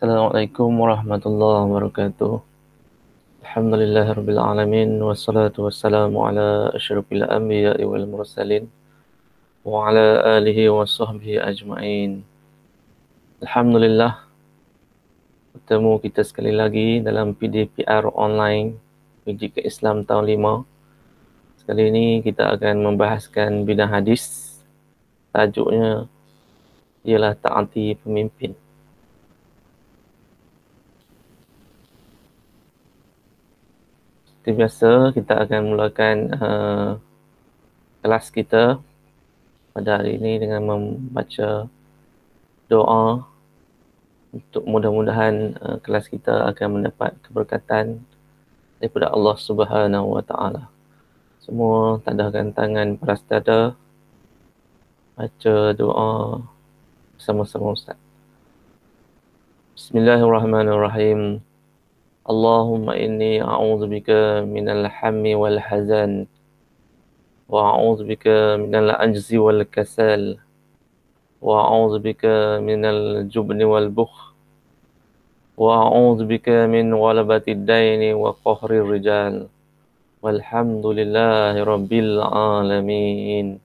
Assalamualaikum warahmatullahi wabarakatuh. Alhamdulillahirabbil alamin wassalatu wassalamu ala asyrafil anbiya'i wal mursalin wa ala alihi washabbihi ajmain. Alhamdulillah, bertemu kita sekali lagi dalam PDPR online Pendidikan Islam tahun 5. Sekali ini kita akan membahaskan bidang hadis. Tajuknya ialah taati pemimpin. Seperti biasa, kita akan mulakan kelas kita pada hari ini dengan membaca doa untuk mudah-mudahan kelas kita akan mendapat keberkatan daripada Allah Subhanahu Wa Taala. Semua tadahkan tangan peras dada, baca doa bersama-sama Ustaz. Bismillahirrahmanirrahim. Allahumma inni a'udzubika minal hammi wal hazan wa a'udzubika minal ajzi wal kasal wa a'udzubika minal jubni wal bukhl wa a'udzubika min ghalabatid daini wa qahrir rijal walhamdulillahi rabbil alamin.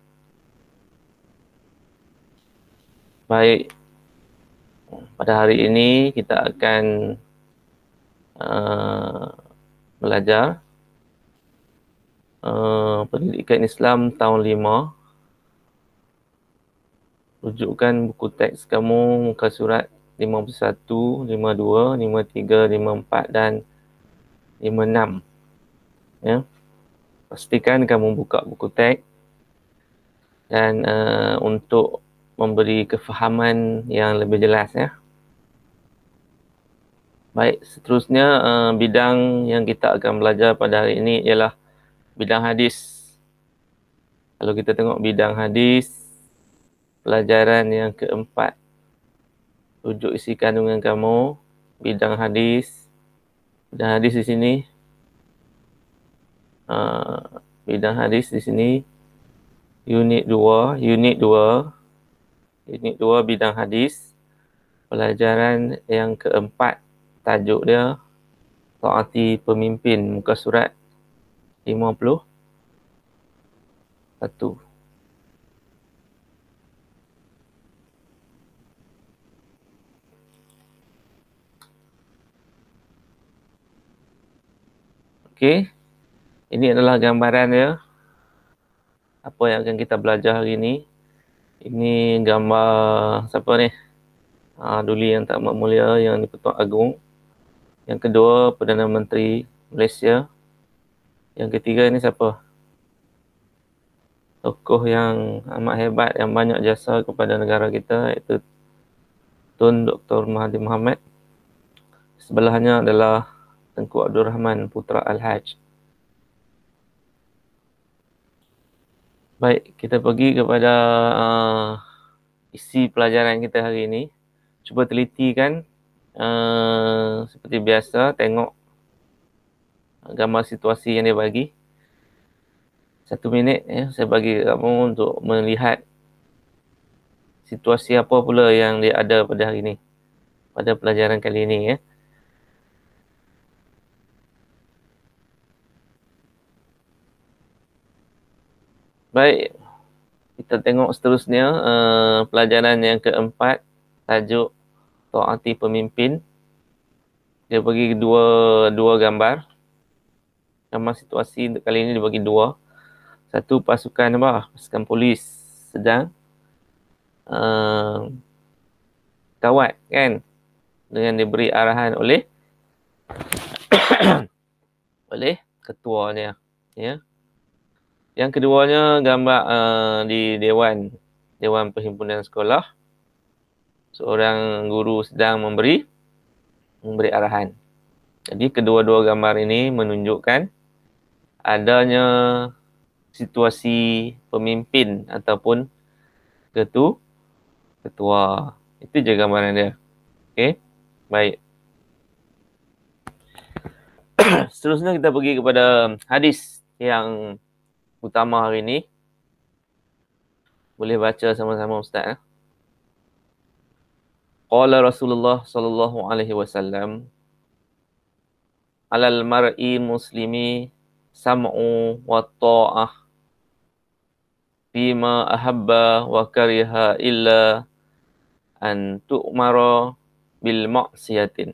Baik, pada hari ini kita akan belajar Pendidikan Islam tahun 5. Rujukan buku teks kamu muka surat 51, 52, 53, 54 dan 56. Ya. Pastikan kamu buka buku teks dan untuk memberi kefahaman yang lebih jelas ya. Baik, seterusnya bidang yang kita akan belajar pada hari ini ialah bidang hadis. Kalau kita tengok bidang hadis, pelajaran yang keempat, rujuk isi kandungan kamu, bidang hadis. Bidang hadis di sini, bidang hadis di sini, unit 2, bidang hadis. Pelajaran yang keempat, tajuk dia taati pemimpin, muka surat 51. Okey. Ini adalah gambaran dia. Apa yang akan kita belajar hari ini. Ini gambar siapa ni? Duli Yang Amat Mulia, yang di-Pertuan Agong. Yang kedua, Perdana Menteri Malaysia. Yang ketiga ni siapa? Tokoh yang amat hebat, yang banyak jasa kepada negara kita, iaitu Tun Dr. Mahathir Mohamad. Sebelahnya adalah Tengku Abdul Rahman Putra Al-Haj. Baik, kita pergi kepada isi pelajaran kita hari ini. Cuba teliti kan, seperti biasa, tengok gambar situasi yang dia bagi. 1 minit ya, saya bagi kamu untuk melihat situasi apa pula yang dia ada pada hari ini, pada pelajaran kali ini ya. Baik, kita tengok seterusnya pelajaran yang keempat, tajuk taati pemimpin. Dia bagi dua gambar. Gambar situasi untuk kali ini dia bagi 2. Satu, pasukan pasukan polis sedang kawat kan, dengan diberi arahan oleh oleh ketuanya ya. Yang keduanya gambar di Dewan Perhimpunan Sekolah. Seorang guru sedang memberi arahan. Jadi kedua-dua gambar ini menunjukkan adanya situasi pemimpin ataupun ketua. Itu je gambaran dia. Okey. Baik. Seterusnya kita pergi kepada hadis yang utama hari ini. Boleh baca sama-sama Ustaz. Qala Rasulullah sallallahu alaihi wasallam, alal mar'i muslimi sam'u wa ta'ah fima ahabba wa kariha illa an tu'mara bil ma'siyatin.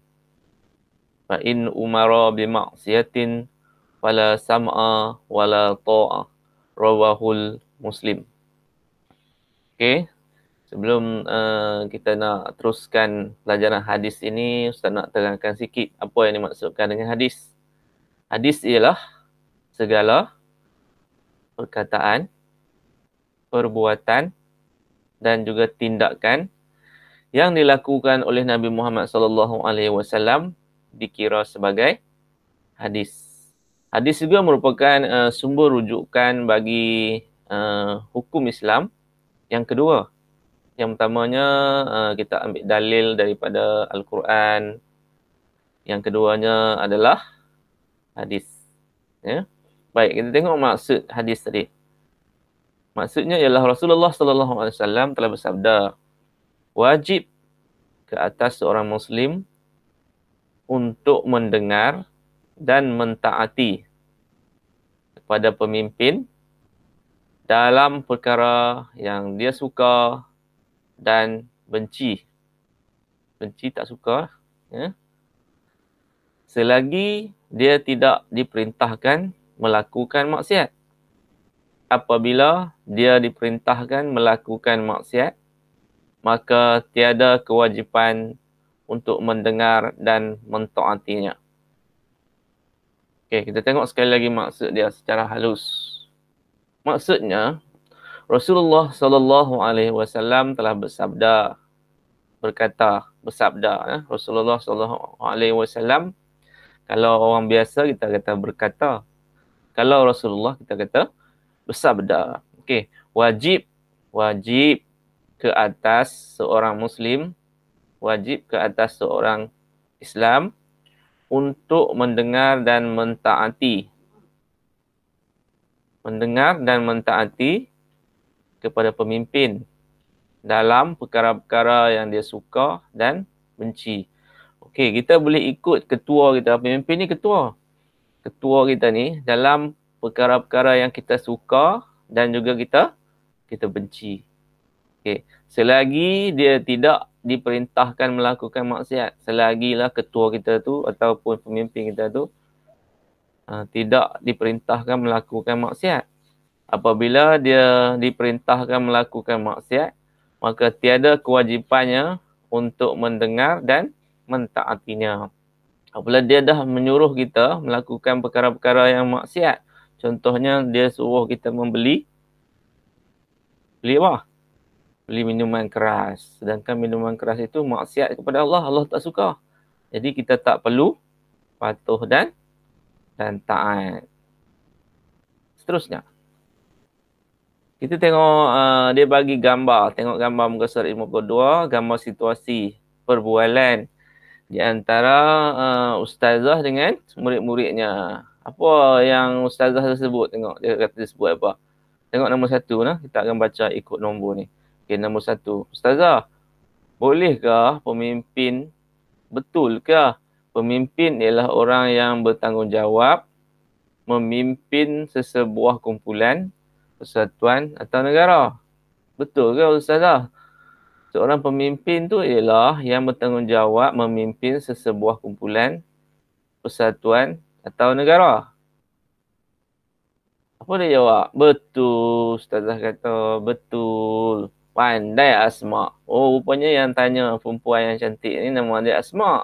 Fa in umara bi ma'siyatin fala sam'a wala ta'ah. Rawahul Muslim. Okey. Sebelum kita nak teruskan pelajaran hadis ini, Ustaz nak terangkan sikit apa yang dimaksudkan dengan hadis. Hadis ialah segala perkataan, perbuatan dan juga tindakan yang dilakukan oleh Nabi Muhammad sallallahu alaihi wasallam dikira sebagai hadis. Hadis juga merupakan sumber rujukan bagi hukum Islam yang kedua. Yang pertamanya kita ambil dalil daripada Al-Quran. Yang keduanya adalah hadis. Ya. Baik, kita tengok maksud hadis tadi. Maksudnya ialah Rasulullah sallallahu alaihi wasallam telah bersabda, wajib ke atas seorang Muslim untuk mendengar dan mentaati kepada pemimpin dalam perkara yang dia suka dan benci. Benci tak suka. Ya. Selagi dia tidak diperintahkan melakukan maksiat. Apabila dia diperintahkan melakukan maksiat, maka tiada kewajipan untuk mendengar dan mentaatinya. Okey, kita tengok sekali lagi maksud dia secara halus. Maksudnya, Rasulullah sallallahu alaihi wasallam telah bersabda, Rasulullah sallallahu alaihi wasallam, kalau orang biasa kita kata berkata, kalau Rasulullah kita kata bersabda. Okey, wajib ke atas seorang Muslim, wajib ke atas seorang Islam untuk mendengar dan mentaati. Mendengar dan mentaati kepada pemimpin dalam perkara-perkara yang dia suka dan benci. Okey, kita boleh ikut ketua kita. Pemimpin ni ketua. Ketua kita ni dalam perkara-perkara yang kita suka dan juga kita benci. Okey, selagi dia tidak diperintahkan melakukan maksiat, selagilah ketua kita tu ataupun pemimpin kita tu tidak diperintahkan melakukan maksiat. Apabila dia diperintahkan melakukan maksiat, maka tiada kewajipannya untuk mendengar dan mentaatinya. Apabila dia dah menyuruh kita melakukan perkara-perkara yang maksiat, contohnya dia suruh kita beli apa? Beli minuman keras. Sedangkan minuman keras itu maksiat kepada Allah. Allah tak suka. Jadi kita tak perlu patuh dan taat. Seterusnya. Kita tengok dia bagi gambar. Tengok gambar muka surat 52. Gambar situasi perbualan di antara ustazah dengan murid-muridnya. Apa yang ustazah tersebut? Tengok dia kata dia sebut apa. Tengok nombor 1 nah. Kita akan baca ikut nombor ni. Okey, nombor 1. Ustazah, bolehkah pemimpin, betulkah pemimpin ialah orang yang bertanggungjawab memimpin sesebuah kumpulan, persatuan atau negara? Betul ke Ustazah? Seorang pemimpin tu ialah yang bertanggungjawab memimpin sesebuah kumpulan, persatuan atau negara. Apa dia jawab? Betul, Ustazah kata. Betul. Pandai Asma. Oh, rupanya yang tanya perempuan yang cantik ni nama dia Asma.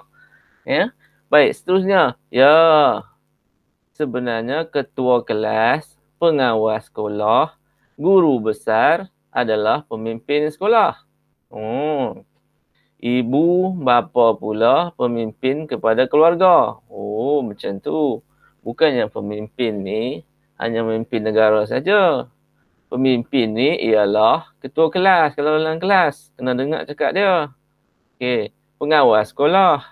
Ya. Baik, seterusnya. Ya. Sebenarnya ketua kelas, pengawas sekolah, guru besar adalah pemimpin sekolah. Oh. Ibu bapa pula pemimpin kepada keluarga. Oh, macam tu. Bukannya pemimpin ni hanya memimpin negara saja. Pemimpin ni ialah ketua kelas. Kalau dalam kelas, kena dengar cakap dia. Okey, pengawas sekolah.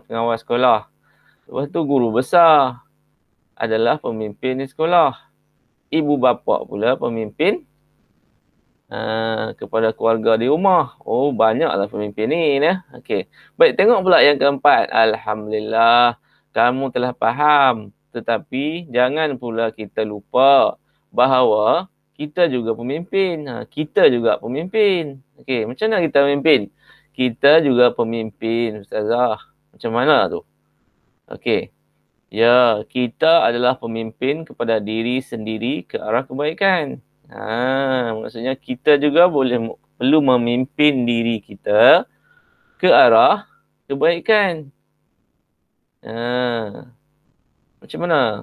Pengawas sekolah. Lepas tu guru besar adalah pemimpin di sekolah. Ibu bapa pula pemimpin kepada keluarga di rumah. Oh, banyaklah pemimpin ni ya. Okey. Baik, tengok pula yang keempat. Alhamdulillah, kamu telah faham. Tetapi jangan pula kita lupa bahawa kita juga pemimpin. Kita juga pemimpin. Okey, macam mana kita memimpin? Kita juga pemimpin, Ustazah. Macam mana tu? Okey. Ya, kita adalah pemimpin kepada diri sendiri ke arah kebaikan. Maksudnya kita juga perlu memimpin diri kita ke arah kebaikan. Macam mana?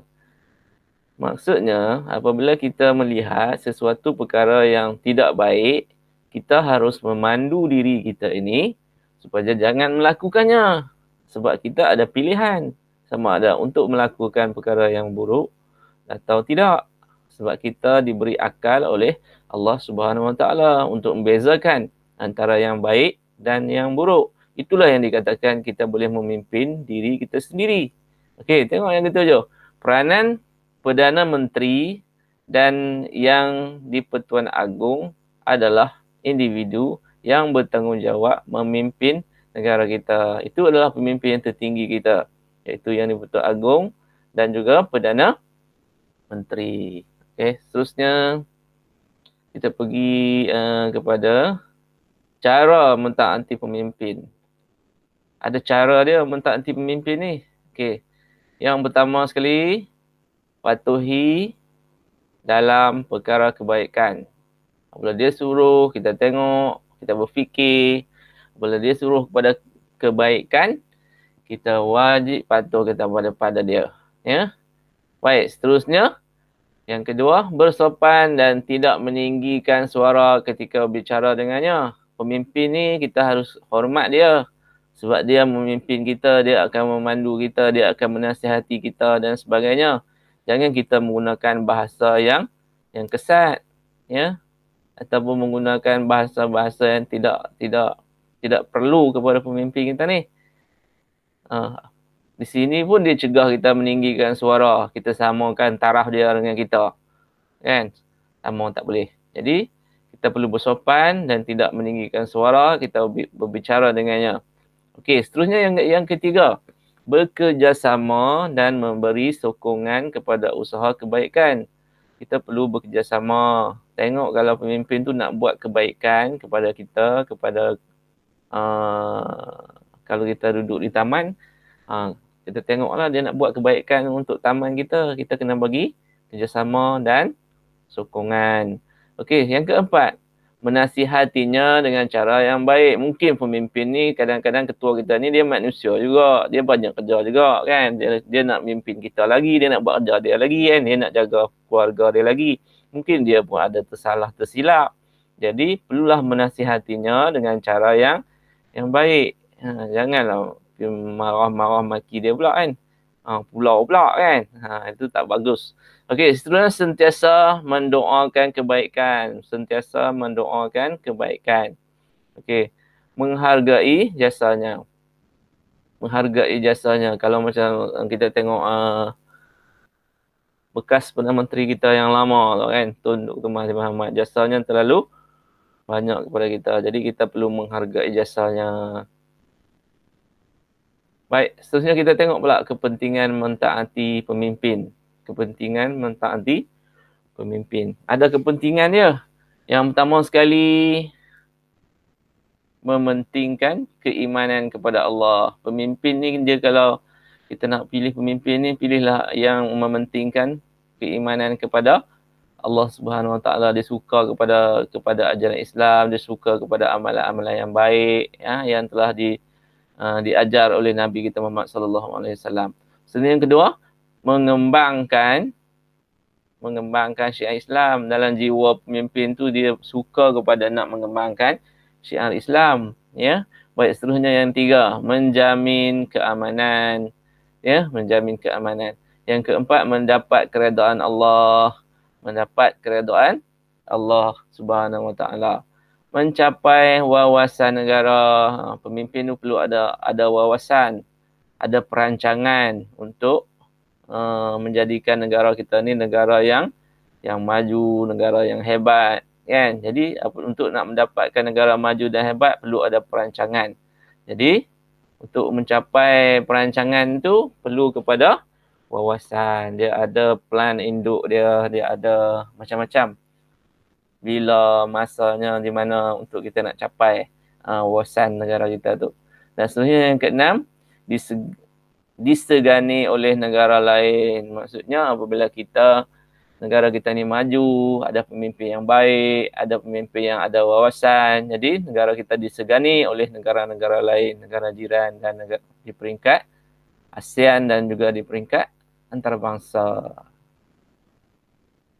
Maksudnya, apabila kita melihat sesuatu perkara yang tidak baik, kita harus memandu diri kita ini supaya jangan melakukannya. Sebab kita ada pilihan. Sama ada untuk melakukan perkara yang buruk atau tidak. Sebab kita diberi akal oleh Allah Subhanahu Wa Taala untuk membezakan antara yang baik dan yang buruk. Itulah yang dikatakan kita boleh memimpin diri kita sendiri. Okey, tengok yang ketujuh. Peranan Perdana Menteri dan yang di-Pertuan Agong adalah individu yang bertanggungjawab memimpin negara kita. Itu adalah pemimpin yang tertinggi kita, iaitu yang di-Pertuan Agong dan juga Perdana Menteri. Okey, seterusnya kita pergi kepada cara mentaati pemimpin. Ada cara dia mentaati pemimpin ni. Okey. Yang pertama sekali, patuhi dalam perkara kebaikan. Apabila dia suruh, kita tengok, kita berfikir. Apabila dia suruh kepada kebaikan, kita wajib patuh kita pada dia. Ya. Baik, seterusnya. Yang kedua, bersopan dan tidak meninggikan suara ketika berbicara dengannya. Pemimpin ni kita harus hormat dia. Sebab dia memimpin kita, dia akan memandu kita, dia akan menasihati kita dan sebagainya. Jangan kita menggunakan bahasa yang kesat, ya, ataupun menggunakan bahasa-bahasa yang tidak perlu kepada pemimpin kita ni. Di sini pun dia cegah kita meninggikan suara, kita samakan taraf dia dengan kita, kan? Sama tak boleh. Jadi kita perlu bersopan dan tidak meninggikan suara, kita berbicara dengannya. Okey, seterusnya yang ketiga, bekerjasama dan memberi sokongan kepada usaha kebaikan. Kita perlu bekerjasama. Tengok kalau pemimpin tu nak buat kebaikan kepada kita, kepada kalau kita duduk di taman, kita tengoklah dia nak buat kebaikan untuk taman kita. Kita kena bagi kerjasama dan sokongan. Okey, yang keempat, menasihatinya dengan cara yang baik. Mungkin pemimpin ni kadang-kadang ketua kita ni dia manusia juga. Dia banyak kerja juga kan. Dia nak memimpin kita lagi, dia nak buat kerja dia lagi kan. Dia nak jaga keluarga dia lagi. Mungkin dia pun ada tersilap. Jadi perlulah menasihatinya dengan cara yang baik. Janganlah marah-marah maki dia pula kan. Pulau pula kan. Itu tak bagus. Okey, seterusnya sentiasa mendoakan kebaikan. Sentiasa mendoakan kebaikan. Okey, menghargai jasanya. Menghargai jasanya. Kalau macam kita tengok bekas Perdana Menteri kita yang lama tu kan, Tun Dr. Mahathir Mohamad, jasanya terlalu banyak kepada kita. Jadi kita perlu menghargai jasanya. Baik, seterusnya kita tengok pula kepentingan mentaati pemimpin. Kepentingan mentaati pemimpin. Ada kepentingan dia. Yang pertama sekali, mementingkan keimanan kepada Allah. Pemimpin ni dia kalau kita nak pilih pemimpin ni, pilihlah yang mementingkan keimanan kepada Allah Subhanahu Wa Taala. Dia suka kepada ajaran Islam, dia suka kepada amalan-amalan yang baik, ya, yang telah diajar oleh Nabi kita Muhammad sallallahu alaihi wasallam. Yang kedua, mengembangkan syiar Islam. Dalam jiwa pemimpin tu dia suka kepada nak mengembangkan syiar Islam, ya. Baik, seterusnya yang tiga, menjamin keamanan, ya, menjamin keamanan. Yang keempat, mendapat keredaan Allah, Subhanahu Wa Taala. Mencapai wawasan negara. Pemimpin tu perlu ada wawasan, ada perancangan untuk menjadikan negara kita ni negara yang maju, negara yang hebat, kan. Jadi untuk nak mendapatkan negara maju dan hebat perlu ada perancangan. Jadi untuk mencapai perancangan tu perlu kepada wawasan. Dia ada plan induk dia ada macam-macam. Bila masanya di mana untuk kita nak capai wawasan negara kita tu. Dan seterusnya yang keenam, disegani oleh negara lain. Maksudnya apabila negara kita ni maju, ada pemimpin yang baik, ada pemimpin yang ada wawasan. Jadi negara kita disegani oleh negara-negara lain, negara jiran dan di peringkat ASEAN dan juga di peringkat antarabangsa.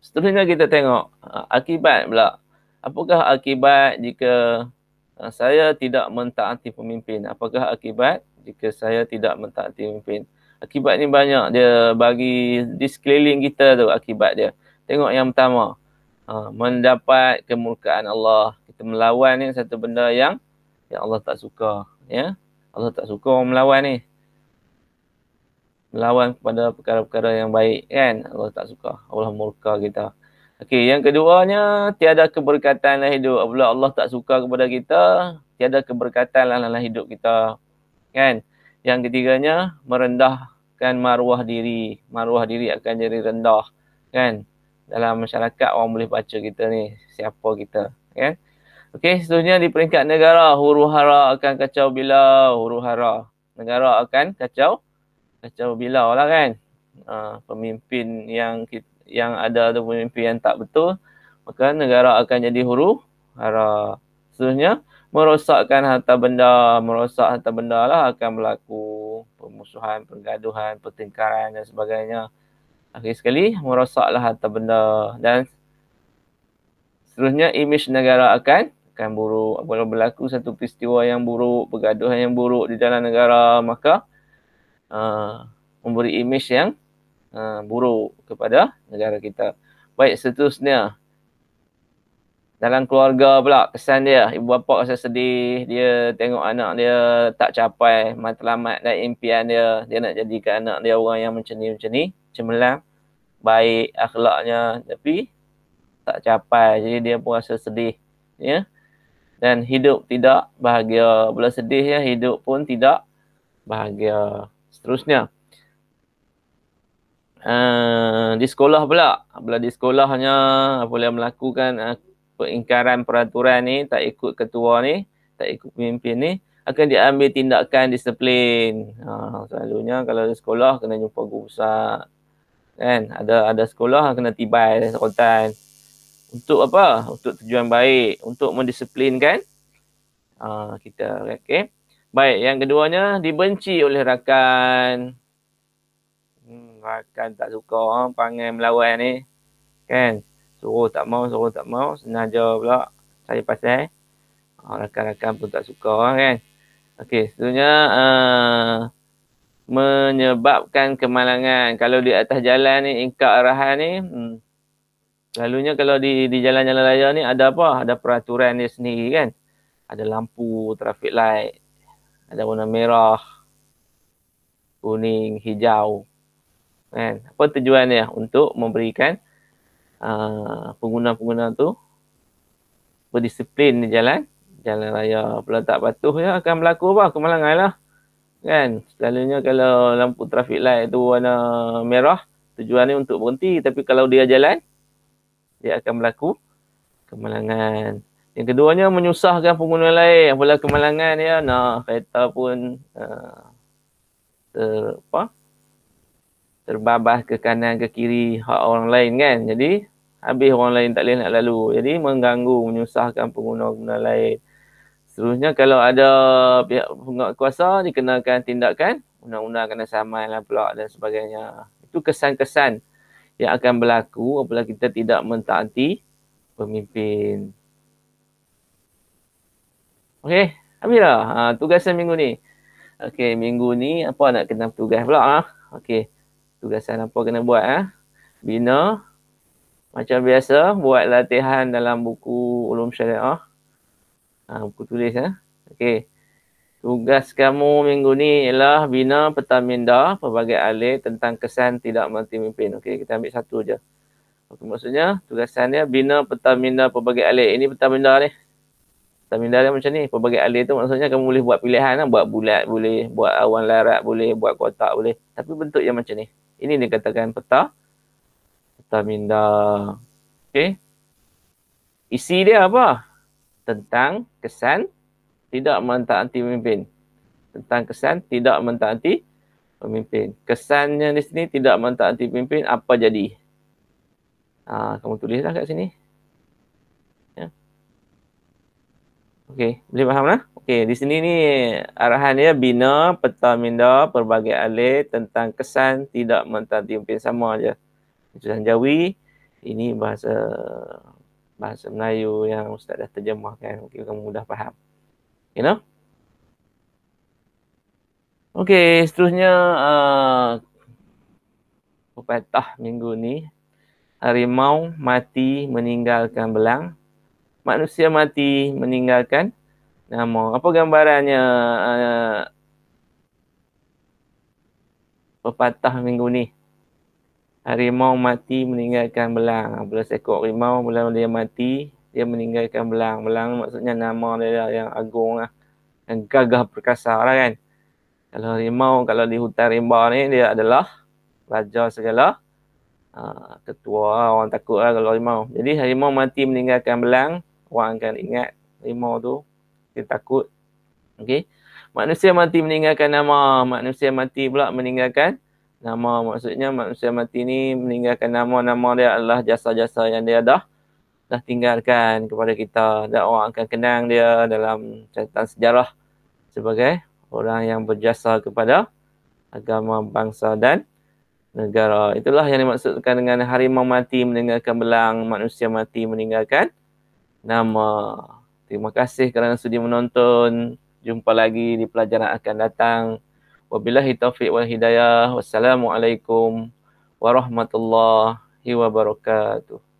Seterusnya kita tengok akibat pula. Apakah akibat jika saya tidak mentaati pemimpin? Apakah akibat jika saya tidak mentaati pemimpin? Akibat ni banyak. Dia bagi di sekeliling kita tu akibat dia. Tengok yang pertama. Mendapat kemurkaan Allah. Kita melawan ni satu benda yang Allah tak suka. Ya? Allah tak suka orang melawan ni. Melawan kepada perkara-perkara yang baik kan. Allah tak suka. Allah murka kita. Okey, yang keduanya tiada keberkatan dalam hidup. Apabila Allah tak suka kepada kita, tiada keberkatan dalam hidup kita. Kan? Yang ketiganya merendahkan maruah diri. Maruah diri akan jadi rendah. Kan? Dalam masyarakat orang boleh baca kita ni, siapa kita, kan? Okey, seterusnya di peringkat negara, huru-hara akan kacau bila huru-hara. Negara akan kacau bila lah kan. Pemimpin yang ada tu pemimpin yang tak betul, maka negara akan jadi huru-hara. Seterusnya merosakkan harta benda. Merosak harta benda lah akan berlaku permusuhan, pergaduhan, pertengkaran dan sebagainya. Akhir sekali merosaklah harta benda dan seterusnya imej negara akan buruk. Apabila berlaku satu peristiwa yang buruk, pergaduhan yang buruk di dalam negara, maka memberi imej yang buruk kepada negara kita. Baik, seterusnya dalam keluarga pula kesan dia, ibu bapa rasa sedih, dia tengok anak dia tak capai matlamat dan impian dia. Dia nak jadikan anak dia orang yang macam ni, cemerlang, baik akhlaknya, tapi tak capai. Jadi dia pun rasa sedih, ya. Dan hidup tidak bahagia. Bila sedih ya, hidup pun tidak bahagia. Seterusnya di sekolah pula, bila di sekolahnya apabila melakukan pengingkaran peraturan ni, tak ikut ketua ni, tak ikut pemimpin ni, akan diambil tindakan disiplin. Selalunya kalau di sekolah kena jumpa guru besar, kan? Ada sekolah kena tibai sorotan. Untuk apa? Untuk tujuan baik, untuk mendisiplinkan kita. Okay? Baik, yang keduanya dibenci oleh rakan. Rakan tak suka panggil melawan ni, kan? Suruh tak mau, senaja pula cari pasal. Rakan-rakan pun tak suka, kan? Okey, seterusnya menyebabkan kemalangan. Kalau di atas jalan ni, ingkar arahan ni, selalunya kalau di jalan-jalan raya ni ada apa? Ada peraturan dia sendiri, kan? Ada lampu, traffic light, ada warna merah, kuning, hijau. Kan? Apa tujuan dia? Untuk memberikan pengguna-pengguna tu berdisiplin di jalan raya. Bila tak patuh ya akan berlaku apa? Kemalangan lah. Kan? Selalunya kalau lampu traffic light tu warna merah, tujuan dia untuk berhenti. Tapi kalau dia jalan, dia akan berlaku kemalangan. Yang keduanya menyusahkan pengguna lain. Apabila kemalangan ya, kereta pun terbabas ke kanan ke kiri hak orang lain, kan. Jadi habis orang lain tak boleh nak lalu. Jadi mengganggu, menyusahkan pengguna-pengguna lain. Seterusnya kalau ada pihak penguatkuasa dikenakan tindakan undang-undang kenasaman lah pula dan sebagainya. Itu kesan-kesan yang akan berlaku apabila kita tidak mentaati pemimpin. Okey, habislah tugasan minggu ni. Okey, minggu ni apa nak kena tugas pula? Okey, tugasan apa kena buat? Bina macam biasa, buat latihan dalam buku Ulum Syariah. Buku tulis. Okey. Tugas kamu minggu ni ialah bina peta minda pelbagai alih tentang kesan tidak mentaati pemimpin. Okey, kita ambil satu je. Maksudnya tugasan dia bina peta minda pelbagai alih. Ini peta minda ni. Peta minda dia macam ni. Pelbagai alih tu maksudnya kamu boleh buat pilihan lah. Buat bulat boleh, buat awan larat boleh, buat kotak boleh. Tapi bentuk yang macam ni. Ini dikatakan peta minda. Okey. Isi dia apa? Tentang kesan tidak mentaati pemimpin. Tentang kesan tidak mentaati pemimpin. Kesannya di sini tidak mentaati pemimpin, apa jadi? Kamu tulislah kat sini. Ya. Okey, boleh faham lah? Okey, di sini ni arahan dia bina peta minda pelbagai alih tentang kesan tidak mentaati pemimpin, sama aja. Tulisan Jawi, ini bahasa Melayu yang Ustaz dah terjemahkan. Mungkin kamu mudah faham. You know? Okey, seterusnya pepatah minggu ni. Harimau mati meninggalkan belang. Manusia mati meninggalkan nama. Apa gambarannya pepatah minggu ni? Harimau mati meninggalkan belang. Bila seekor harimau, bila dia mati, dia meninggalkan belang. Belang maksudnya nama dia yang agung lah. Yang gagah perkasa lah kan. Kalau harimau, kalau di hutan rimba ni, dia adalah raja segala. Ketua, orang takut lah kalau harimau. Jadi harimau mati meninggalkan belang, orang akan ingat harimau tu, dia takut. Okey. Manusia mati meninggalkan nama, manusia mati pula meninggalkan nama. Maksudnya manusia mati ni meninggalkan nama dia adalah jasa-jasa yang dia dah tinggalkan kepada kita, dan orang akan kenang dia dalam catatan sejarah sebagai orang yang berjasa kepada agama, bangsa dan negara. Itulah yang dimaksudkan dengan harimau mati meninggalkan belang, manusia mati meninggalkan nama. Terima kasih kerana sudi menonton. Jumpa lagi di pelajaran akan datang. Wabillahi taufiq wal hidayah. Wassalamualaikum warahmatullahi wabarakatuh.